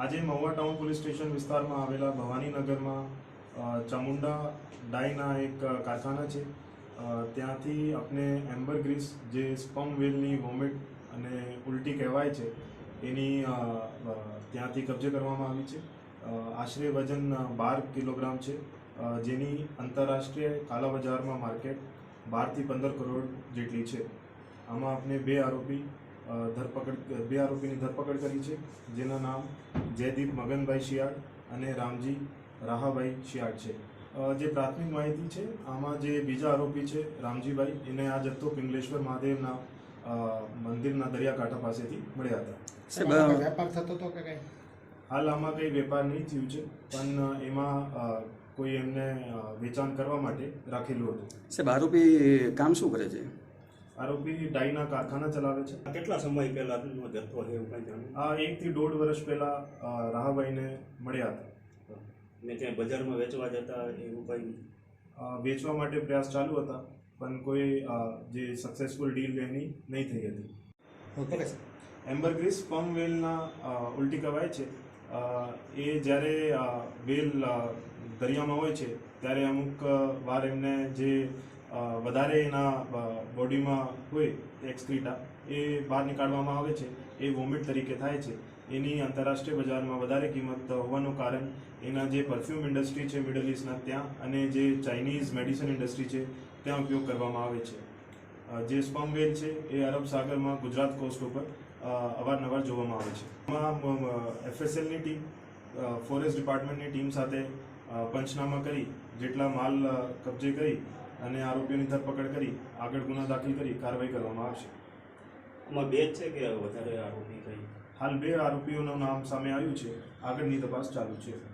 આજે Mahuva town police station વિસ્તારમાં આવેલા ભવાનીનગરમાં ચામુંડા ડાઈના એક કારખાના છે. ત્યાંથી આપણે એમ્બરગ્રીસ જે સ્પર્મ વેલની વોમિટ અને ઉલટી કહેવાય છે એની ત્યાંથી કબજે કરવામાં આવી છે. આશરે વજન 12 કિલોગ્રામ છે, જેની આંતરરાષ્ટ્રીય કાલા બજારમાં માર્કેટ 12 થી 15 કરોડ જેટલી છે. આમાં આપણે બે આરોપીની ધરપકડ કરી છે, જેના નામ જયદીપ મગનભાઈ શિયાળ અને રામજી રાહાભાઈ શિયાળ છે. જે પ્રાથમિક માહિતી છે, આમાં જે બીજા આરોપી છે રામજીભાઈ, એને આ જથ્થો પિંગલેશ્વર મહાદેવના મંદિરના દરિયાકાંઠા પાસેથી મળ્યા હતા. વેપાર થતો હતો કે કઈ? હાલ આમાં કંઈ વેપાર નહીં થયું છે, પણ એમાં કોઈ એમને વેચાણ કરવા માટે રાખેલું હતું. સાહેબ, આરોપી કામ શું કરે છે? આરોપી ડાઈના કારખાના ચલાવે છે. કેટલા સમય પહેલા જથ્થો છે એવું કંઈ જાણ્યું? આ 1 થી 1.5 વર્ષ પહેલા રાહાભાઈને મળ્યા હતા. ને ત્યાં બજારમાં વેચવા જતા એવું કંઈ? વેચવા માટે પ્રયાસ ચાલુ હતા, પણ કોઈ જે સક્સેસફુલ ડીલ એની નહીં થઈ હતી. એમ્બરગ્રીસ સ્પર્મ વેલના ઉલટી કહેવાય છે. એ જ્યારે વેલ દરિયામાં હોય છે ત્યારે અમુક વાર એમને જે વધારે એના બોડીમાં હોય એક્સક્રીટા એ બહાર નીકાળવામાં આવે છે. એ વોમિટ તરીકે થાય છે. એની આંતરરાષ્ટ્રીય બજારમાં વધારે કિંમત હોવાનું કારણ એના જે પરફ્યુમ ઇન્ડસ્ટ્રી છે મિડલ ઇસ્ટના ત્યાં, અને જે ચાઇનીઝ મેડિસિન ઇન્ડસ્ટ્રી છે ત્યાં ઉપયોગ કરવામાં આવે છે. જે સ્પર્મ વેલ છે એ અરબ સાગરમાં ગુજરાત કોસ્ટ ઉપર અવારનવાર જોવામાં આવે છે. આમાં FSLની ટીમ, ફોરેસ્ટ ડિપાર્ટમેન્ટની ટીમ સાથે પંચનામા કરી જેટલા માલ કબજે કરી અને આરોપીઓની ધરપકડ કરી આગળ ગુનો દાખલ કરી કાર્યવાહી કરવામાં આવશે. આમાં બે જ છે કે વધારે આરોપી કંઈ? હાલ 2 આરોપીઓનું નામ સામે આવ્યું છે. આગળની તપાસ ચાલુ છે.